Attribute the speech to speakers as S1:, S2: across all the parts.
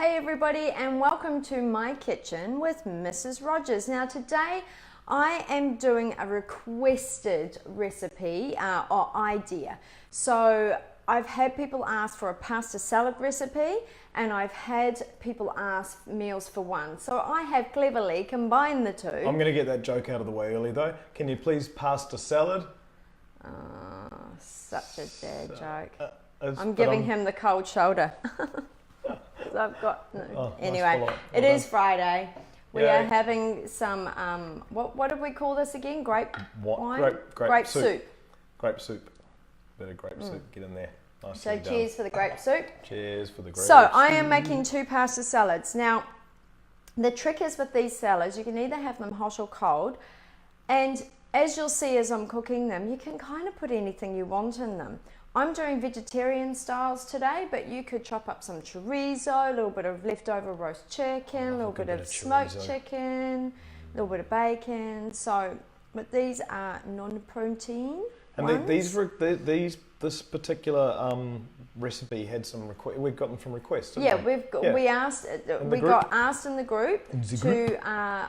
S1: Hey everybody, and welcome to my kitchen with Mrs. Rogers. Now today I am doing a requested recipe or idea. So I've had people ask for a pasta salad recipe and I've had people ask meals for one. So I have cleverly combined the two.
S2: I'm going to get that joke out of the way early though. Can you please pasta salad?
S1: Such a dad joke. I'm giving him the cold shoulder. So I've got anyway.
S2: Nice
S1: it is Friday. We are having some what did we call this again? Grape wine? Grape soup.
S2: Grape soup. Bit of grape soup. Get in there. Nice.
S1: So cheers for the grape soup.
S2: Cheers for the grape.
S1: So I am making two pasta salads. Now the trick is with these salads, you can either have them hot or cold, and as you'll see as I'm cooking them, you can kind of put anything you want in them. I'm doing vegetarian styles today, but you could chop up some chorizo, a little bit of leftover roast chicken, a little bit of smoked chicken, a little bit of bacon. So, but these are non-protein
S2: And this particular recipe had some we've got them from requests.
S1: Yeah, we got asked in the group to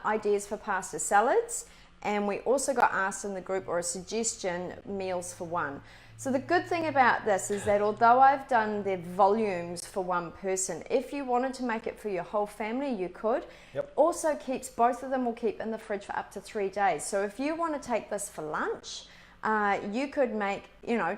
S1: ideas for pasta salads, and we also got asked in the group or a suggestion meals for one. So the good thing about this is that although I've done the volumes for one person, if you wanted to make it for your whole family, you could.
S2: Yep.
S1: Also keeps, both of them will keep in the fridge for up to 3 days. So if you want to take this for lunch, you could make,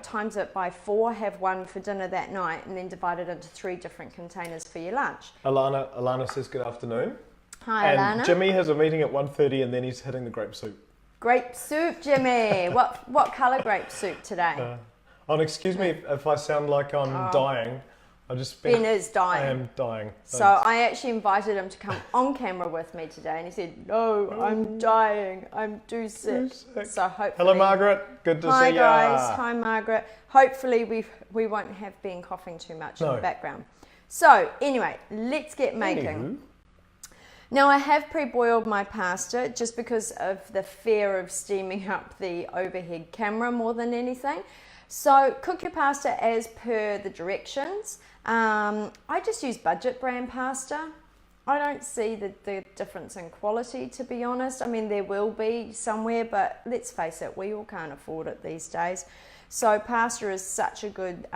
S1: times it by 4, have one for dinner that night, and then divide it into 3 different containers for your lunch.
S2: Alana says good afternoon.
S1: Hi, Alana.
S2: And Jimmy has a meeting at 1:30 and then he's hitting the grape soup.
S1: Grape soup, Jimmy. What colour grape soup today?
S2: Excuse me if I sound like I'm dying.
S1: Ben is dying.
S2: I am dying.
S1: So I actually invited him to come on camera with me today, and he said, "No, I'm dying. I'm too sick." So hopefully.
S2: Hello, Margaret. Good to see you.
S1: Hi guys. Hi, Margaret. Hopefully we won't have Ben coughing too much in the background. So anyway, let's get making. Now I have pre-boiled my pasta just because of the fear of steaming up the overhead camera more than anything. So cook your pasta as per the directions. I just use budget brand pasta. I don't see the difference in quality, to be honest. I mean, there will be somewhere, but let's face it, we all can't afford it these days. So pasta is such a good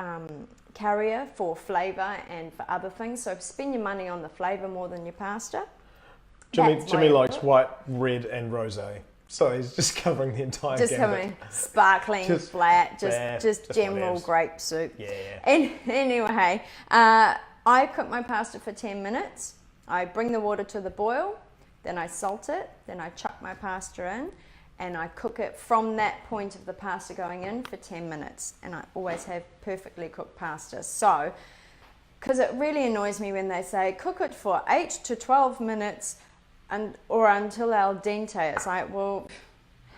S1: carrier for flavour and for other things. So spend your money on the flavour more than your pasta.
S2: Jimmy likes white, red and rosé. So he's just covering the entire
S1: Just
S2: gambit.
S1: covering sparkling, flat, just general grape soup.
S2: Yeah.
S1: And anyway, I cook my pasta for 10 minutes. I bring the water to the boil, then I salt it, then I chuck my pasta in, and I cook it from that point of the pasta going in for 10 minutes. And I always have perfectly cooked pasta. So, because it really annoys me when they say cook it for 8 to 12 minutes, or until al dente. It's like, well,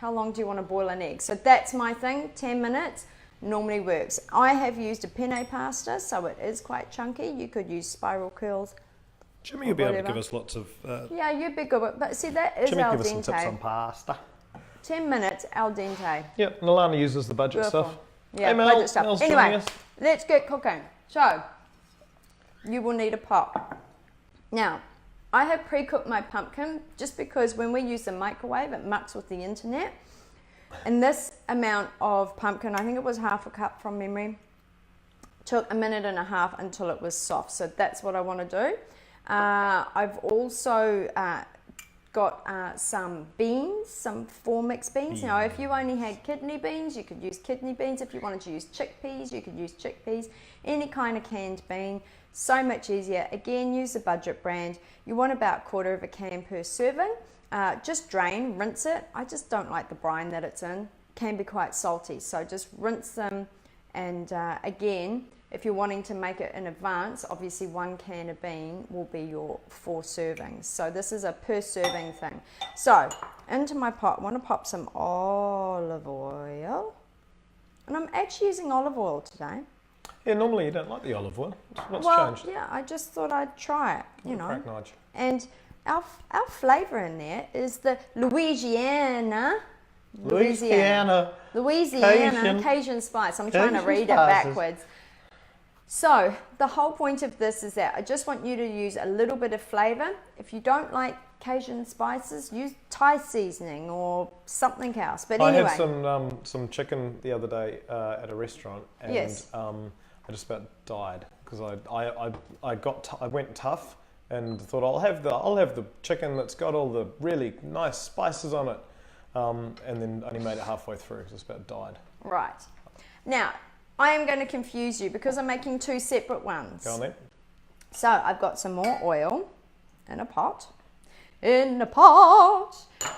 S1: how long do you want to boil an egg? So that's my thing. 10 minutes normally works. I have used a penne pasta, so it is quite chunky. You could use spiral curls.
S2: Jimmy will be able to give us lots of...
S1: yeah, you'd be good. But see, that is al dente.
S2: Jimmy, give us some tips on pasta.
S1: 10 minutes al dente.
S2: Yep, and Alana uses the budget stuff.
S1: Yeah,
S2: hey,
S1: budget stuff.
S2: Mel's
S1: Anyway, let's get cooking. So, you will need a pot. Now, I have pre-cooked my pumpkin just because when we use the microwave, it mucks with the internet. And this amount of pumpkin, I think it was half a cup from memory, took 1.5 minutes until it was soft. So that's what I want to do. I've also got some beans, some 4 mixed beans. Now, if you only had kidney beans, you could use kidney beans. If you wanted to use chickpeas, you could use chickpeas. Any kind of canned bean. So much easier. Again, use a budget brand. You want about 1/4 can per serving. Just drain, rinse it. I just don't like the brine that it's in. Can be quite salty, so just rinse them. And again, if you're wanting to make it in advance, obviously 1 can of bean will be your 4 servings. So this is a per serving thing. So into my pot, I want to pop some olive oil. And I'm actually using olive oil today.
S2: Yeah, normally you don't like the olive oil. What's changed?
S1: Yeah, I just thought I'd try it,
S2: Crack Nige.
S1: And our flavour in there is the Louisiana Cajun spice. I'm trying to read it backwards. So the whole point of this is that I just want you to use a little bit of flavor. If you don't like Cajun spices, use Thai seasoning or something else. But anyway,
S2: I had some chicken the other day at a restaurant, and
S1: yes.
S2: I just about died because I went tough and thought I'll have the chicken that's got all the really nice spices on it, and then only made it halfway through. Just about died.
S1: Right. Now I am going to confuse you because I'm making two separate ones.
S2: Go on then.
S1: So I've got some more oil in a pot.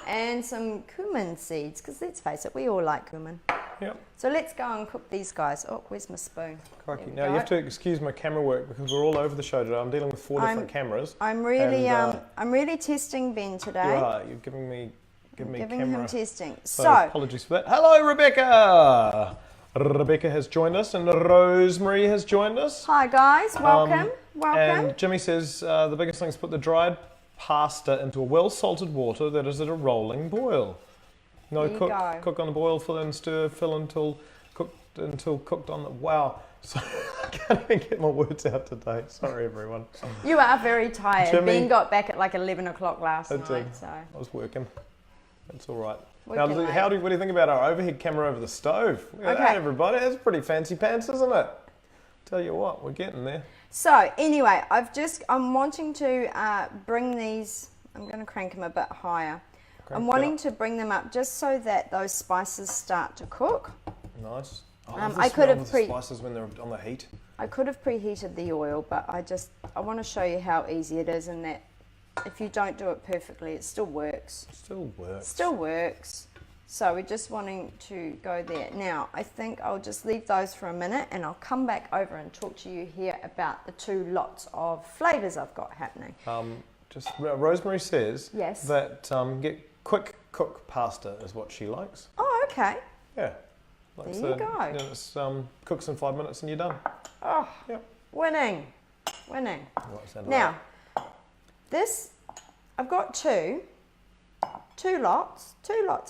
S1: And some cumin seeds, because let's face it, we all like cumin.
S2: Yep.
S1: So let's go and cook these guys. Oh, where's my spoon?
S2: Crikey. Now you have to excuse my camera work because we're all over the show today. I'm dealing with four different cameras.
S1: I'm really testing Ben today.
S2: You are. You're giving me
S1: giving
S2: camera.
S1: him testing.
S2: So apologies for that. Hello, Rebecca. Rebecca has joined us, and Rosemary has joined us.
S1: Hi guys, welcome. Welcome.
S2: And Jimmy says the biggest thing is put the dried pasta into a well-salted water that is at a rolling boil. No, cook on the boil, fill and stir, fill until cooked on the. Wow, so I can't even get my words out today. Sorry, everyone.
S1: You are very tired.
S2: Jimmy,
S1: Ben got back at like 11 o'clock last night. So
S2: I was working. It's all right.
S1: Now,
S2: what do you think about our overhead camera over the stove? Look at that, everybody. That's pretty fancy pants, isn't it? Tell you what, we're getting there.
S1: So anyway, I'm wanting to bring these. I'm going to crank them a bit higher. I'm wanting to bring them up just so that those spices start to cook.
S2: Nice.
S1: I could have
S2: spices when they're on the heat.
S1: I could have preheated the oil, but I want to show you how easy it is, and that if you don't do it perfectly, it still works. Still works. So we're just wanting to go there. Now, I think I'll just leave those for a minute, and I'll come back over and talk to you here about the two lots of flavours I've got happening.
S2: Rosemary says that get quick cook pasta is what she likes.
S1: Oh, okay.
S2: Yeah.
S1: There you go.
S2: It's cooks in 5 minutes and you're done.
S1: Oh,
S2: yep.
S1: Winning. Now, this, I've got two lots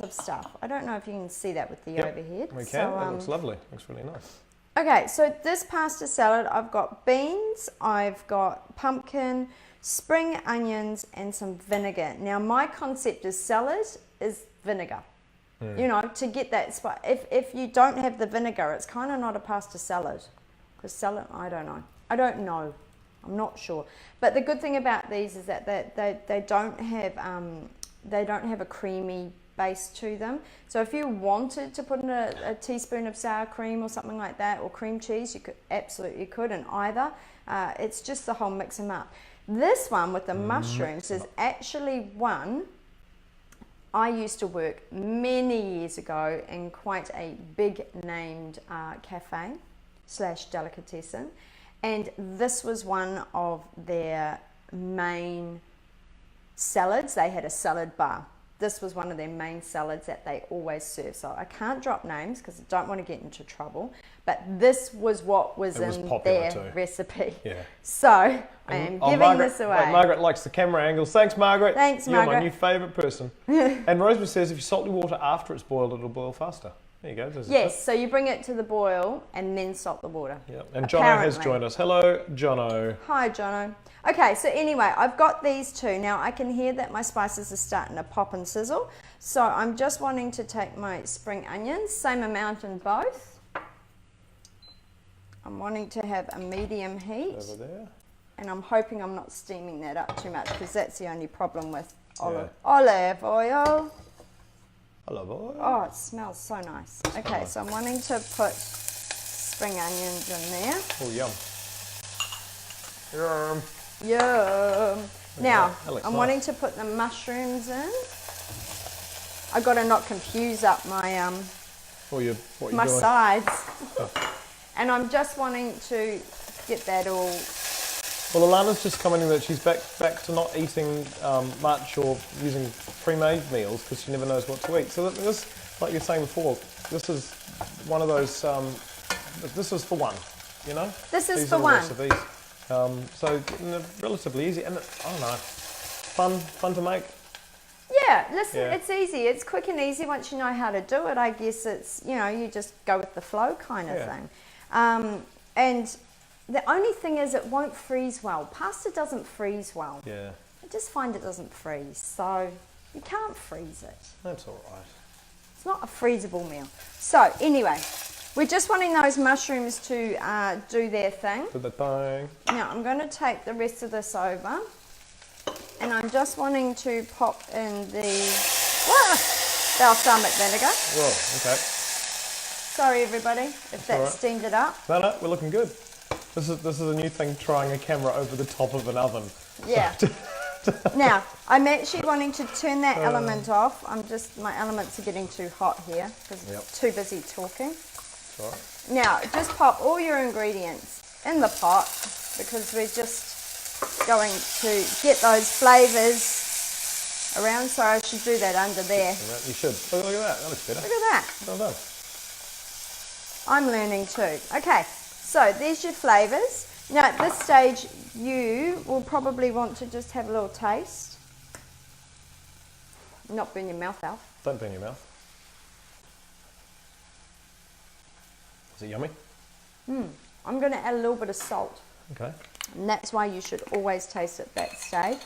S1: of stuff. I don't know if you can see that with the overhead.
S2: We can. It looks lovely. Looks really nice.
S1: Okay, so this pasta salad, I've got beans, I've got pumpkin, spring onions, and some vinegar. Now, my concept is salad is vinegar. You know, to get that spice. If you don't have the vinegar, it's kind of not a pasta salad. Because salad, I don't know. I'm not sure. But the good thing about these is that they don't have a creamy base to them. So if you wanted to put in a teaspoon of sour cream or something like that, or cream cheese, you absolutely could in either. It's just the whole mix them up. This one with the mushrooms is actually one I used to work many years ago in quite a big named cafe / delicatessen, and this was one of their main salads. They had a salad bar. This was one of their main salads that they always serve. So I can't drop names because I don't want to get into trouble, but this was what was in their recipe. Yeah. So I am giving this away.
S2: Wait, Margaret likes the camera angles. Thanks, Margaret.
S1: Thanks, Margaret.
S2: You're my new favourite person. And Rosemary says if you salt the water after it's boiled, it'll boil faster. There you go.
S1: Yes, so you bring it to the boil and then salt the water.
S2: Yep. And Jono has joined us. Hello, Jono.
S1: Hi, Jono. Okay, so anyway, I've got these two. Now I can hear that my spices are starting to pop and sizzle. So I'm just wanting to take my spring onions, same amount in both. I'm wanting to have a medium heat.
S2: Over there.
S1: And I'm hoping I'm not steaming that up too much because that's the only problem with olive oil.
S2: Olive oil.
S1: Oh, it smells so nice. Okay, so I'm wanting to put spring onions in there.
S2: Oh, yum.
S1: Yum. Now, I'm wanting to put the mushrooms in. I've got to not confuse up my my sides. And I'm just wanting to get that all.
S2: Well, Alana's just commenting that she's back to not eating much or using pre-made meals because she never knows what to eat. So this, like you're saying before, this is one of those. This is for one, you know.
S1: This is for one.
S2: Recipes. So relatively easy, and fun to make.
S1: Yeah, listen, it's easy. It's quick and easy once you know how to do it. I guess it's, you just go with the flow kind of thing. And The only thing is it won't freeze well. Pasta doesn't freeze well.
S2: Yeah.
S1: I just find it doesn't freeze, so you can't freeze it.
S2: That's all right.
S1: It's not a freezable meal. So anyway, we're just wanting those mushrooms to do their thing.
S2: Do the thing.
S1: Now I'm going to take the rest of this over, and I'm just wanting to pop in the balsamic vinegar.
S2: Whoa, okay.
S1: Sorry everybody if that steamed it up.
S2: No, we're looking good. This is a new thing, trying a camera over the top of an oven.
S1: Yeah. Now, I'm actually wanting to turn that element off. My elements are getting too hot here because I'm too busy talking.
S2: Right.
S1: Now, just pop all your ingredients in the pot because we're just going to get those flavours around. So I should do that under there.
S2: You should. Look at that. That looks better.
S1: Look at that.
S2: Well done.
S1: I'm learning too. Okay, so there's your flavours. Now at this stage, you will probably want to just have a little taste. Not burn your mouth out.
S2: Don't burn your mouth. Is it yummy?
S1: I'm going to add a little bit of salt.
S2: Okay.
S1: And that's why you should always taste at that stage,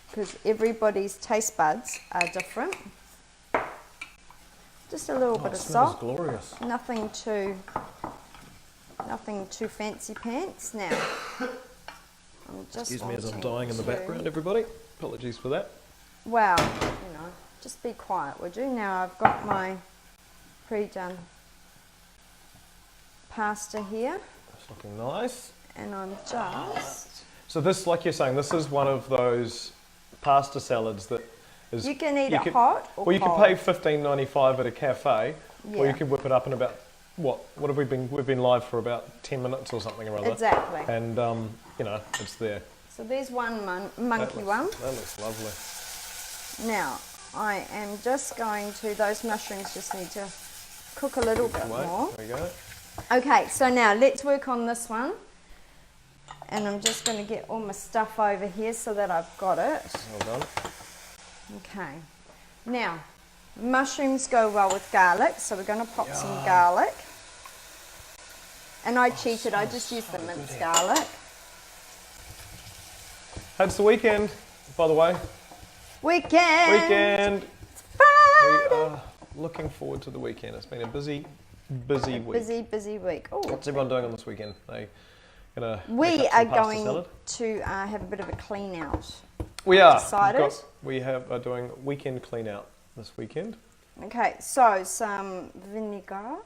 S1: because everybody's taste buds are different. Just a little bit of salt.
S2: Smells glorious.
S1: Nothing too fancy pants. Now, I'm just
S2: Excuse me as I'm dying in the background, everybody. Apologies for that.
S1: Well, just be quiet, would you? Now I've got my pre-done pasta here.
S2: It's looking nice.
S1: And I'm just...
S2: So this, like you're saying, this is one of those pasta salads that is...
S1: You can eat it hot or
S2: well, you
S1: cold.
S2: can pay $15.95 at a cafe, or
S1: Yeah.
S2: you can whip it up in about, what have we been... We've been live for about 10 minutes or something or other.
S1: Exactly.
S2: And, it's there.
S1: So there's one monkey one.
S2: That looks lovely.
S1: Now, I am just going to... Those mushrooms just need to cook a little bit more.
S2: There we go.
S1: Okay, so now let's work on this one. And I'm just going to get all my stuff over here so that I've got it.
S2: Well done.
S1: Okay. Now, mushrooms go well with garlic, so we're going to pop some garlic. And I cheated, I just used the minced garlic.
S2: It's the weekend, by the way.
S1: Weekend!
S2: It's
S1: Friday!
S2: We are looking forward to the weekend. It's been a busy week.
S1: Busy week. Oh,
S2: What's everyone doing on this weekend?
S1: we are going to have a bit of a clean out.
S2: We are.
S1: Decided.
S2: We are doing weekend clean out this weekend.
S1: Okay, so some vinegar.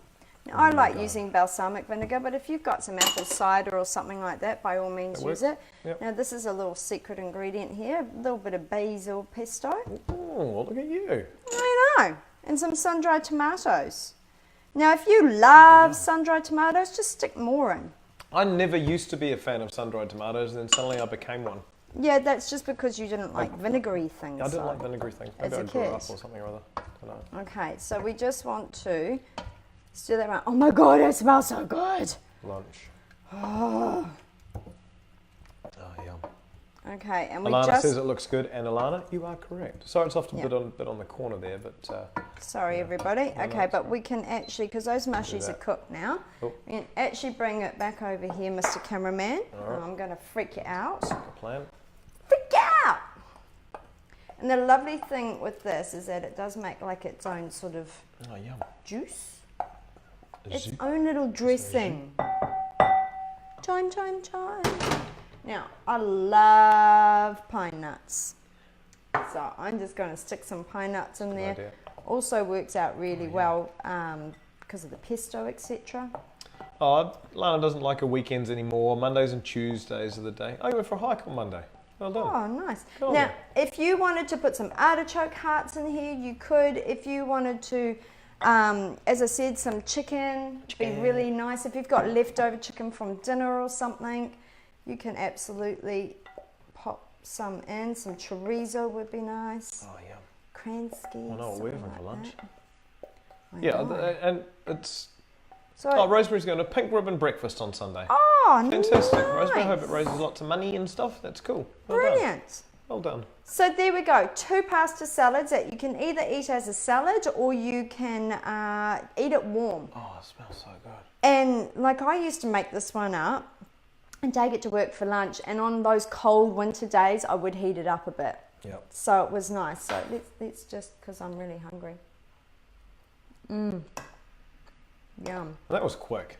S1: Now, I like using balsamic vinegar, but if you've got some apple cider or something like that, by all means use it.
S2: Yep.
S1: Now this is a little secret ingredient here, a little bit of basil pesto.
S2: Oh, look at you.
S1: I know. And some sun-dried tomatoes. Now if you love sun-dried tomatoes, just stick more in.
S2: I never used to be a fan of sun-dried tomatoes, and then suddenly I became one.
S1: Yeah, that's just because you didn't like vinegary things.
S2: I didn't like vinegary things. Maybe I grew up or something or other. I don't know.
S1: Okay, so we just want to stir that around. Oh my god, it smells so good.
S2: Lunch.
S1: Oh.
S2: Oh, yum.
S1: Okay, and
S2: Alana says it looks good, and Alana, you are correct. Sorry, it's off a bit on the corner there, but...
S1: sorry, everybody. Okay, but we can actually, because those mushies are cooked now,
S2: we
S1: can actually bring it back over here, Mr. Cameraman.
S2: Right.
S1: I'm going to freak you out.
S2: Good plan.
S1: Freak you out! And the lovely thing with this is that it does make like its own sort of juice. Its own little dressing. Time. Now, I love pine nuts. So I'm just going to stick some pine nuts in there.
S2: Idea.
S1: Also works out really well because of the pesto, etc.
S2: Oh, Lana doesn't like her weekends anymore. Mondays and Tuesdays are the day. I went for a hike on Monday. Well done.
S1: Oh, nice.
S2: Cool.
S1: Now, if you wanted to put some artichoke hearts in here, you could. If you wanted to, as I said, some chicken, it'd be really nice. If you've got leftover chicken from dinner or something, you can absolutely pop some in. Some chorizo would be nice.
S2: Oh, yeah.
S1: Kransky.
S2: I know what we're having for lunch.
S1: Yeah,
S2: and it's...
S1: So,
S2: Rosemary's going to a pink ribbon breakfast on Sunday.
S1: oh,
S2: Fantastic.
S1: nice.
S2: Rosemary, I hope it raises lots of money and stuff. That's cool. Well
S1: Brilliant.
S2: Done. Well done.
S1: So there we go. 2 pasta salads that you can either eat as a salad or you can eat it warm.
S2: Oh, it smells so good.
S1: And like I used to make this one up and take it to work for lunch. And on those cold winter days, I would heat it up a bit.
S2: Yep.
S1: So it was nice. So let's just, because I'm really hungry. Yum.
S2: That was quick.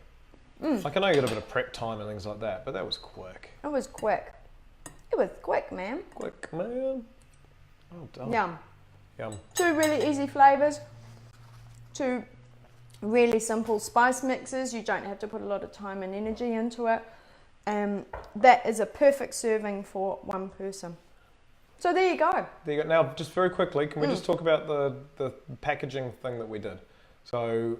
S2: Like I know you got a bit of prep time and things like that, but that was quick.
S1: It was quick. It was quick, man.
S2: Quick, man. Well done.
S1: Yum.
S2: Yum.
S1: 2 really easy flavors. 2 really simple spice mixes. You don't have to put a lot of time and energy into it. That is a perfect serving for 1 person. So there you go.
S2: There you go. Now, just very quickly, can we just talk about the packaging thing that we did? So,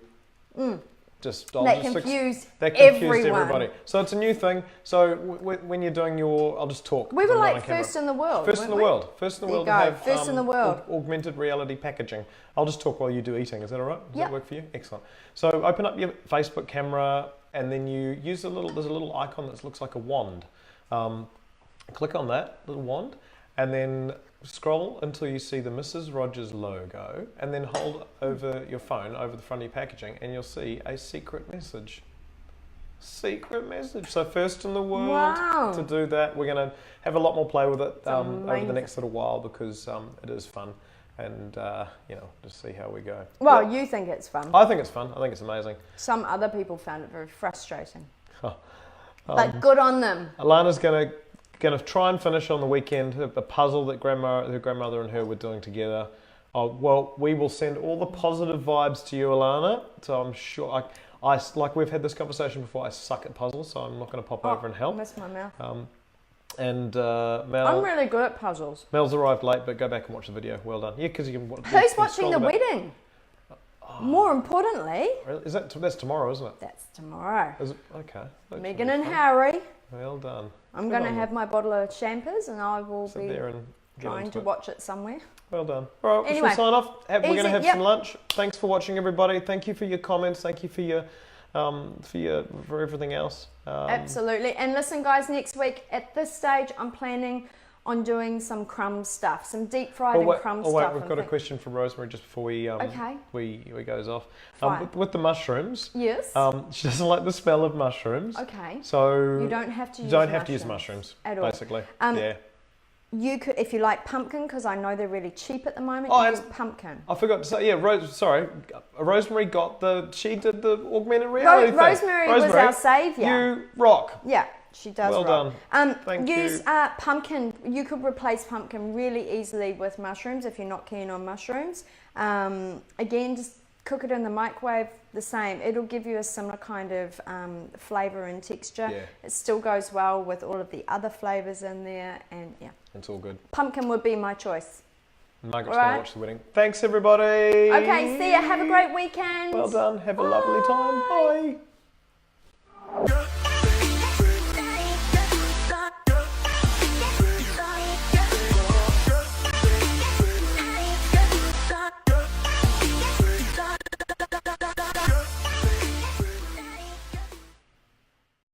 S1: That confused
S2: everybody.
S1: everyone.
S2: So it's a new thing. So when you're doing your, I'll just talk.
S1: We were like first in the world.
S2: First in the world. First in the world to have
S1: first in the world.
S2: Augmented reality packaging. I'll just talk while you do eating. Is that all right? Does
S1: Yep.
S2: that work for you? Excellent. So open up your Facebook camera and then you use there's a little icon that looks like a wand. Click on that little wand and then scroll until you see the Mrs. Rogers logo and then hold over your phone over the front of your packaging and you'll see a secret message. Secret message. So first in the world to do that. We're going to have a lot more play with it over the next little while because it is fun and just see how we go.
S1: Well, you think it's fun.
S2: I think it's fun. I think it's amazing.
S1: Some other people found it very frustrating. But good on them.
S2: Alana's going to try and finish on the weekend a puzzle that her grandmother and her were doing together. Well, we will send all the positive vibes to you, Alana. So I'm sure, like we've had this conversation before, I suck at puzzles, so I'm not going to pop over and help.
S1: I missed my mouth.
S2: Mel...
S1: I'm really good at puzzles.
S2: Mel's arrived late, but go back and watch the video. Well done. Yeah, because you can...
S1: Who's watching the wedding? More importantly...
S2: Really? That's tomorrow, isn't it?
S1: That's tomorrow.
S2: Is it? Okay.
S1: Meghan and Harry.
S2: Well done.
S1: I'm going to have my bottle of champers and I will be trying to watch it somewhere.
S2: Well done. All right,
S1: anyway,
S2: we shall sign off. We're going to have some lunch. Thanks for watching, everybody. Thank you for your comments. Thank you for your for everything else.
S1: Absolutely. And listen, guys, next week at this stage, I'm planning on doing some crumb stuff, some deep fried and crumb stuff.
S2: Oh wait, we've got a question from Rosemary just before we goes off. With the mushrooms.
S1: Yes.
S2: She doesn't like the smell of mushrooms.
S1: Okay.
S2: So
S1: you don't have to use
S2: mushrooms
S1: at all.
S2: Basically.
S1: Yeah. You could, if you like pumpkin, because I know they're really cheap at the moment. Use pumpkin.
S2: I forgot to say, Rosemary she did the augmented reality thing.
S1: Rosemary was our saviour.
S2: You rock.
S1: Yeah. She does.
S2: Well done. Thank
S1: use
S2: you.
S1: Pumpkin. You could replace pumpkin really easily with mushrooms if you're not keen on mushrooms. Again, just cook it in the microwave. The same. It'll give you a similar kind of flavour and texture.
S2: Yeah.
S1: It still goes well with all of the other flavours in there, and yeah.
S2: It's all good.
S1: Pumpkin would be my choice.
S2: Margaret's going to watch the wedding. Thanks, everybody.
S1: Okay, see ya. Have a great weekend.
S2: Well done. Have a lovely time. Bye.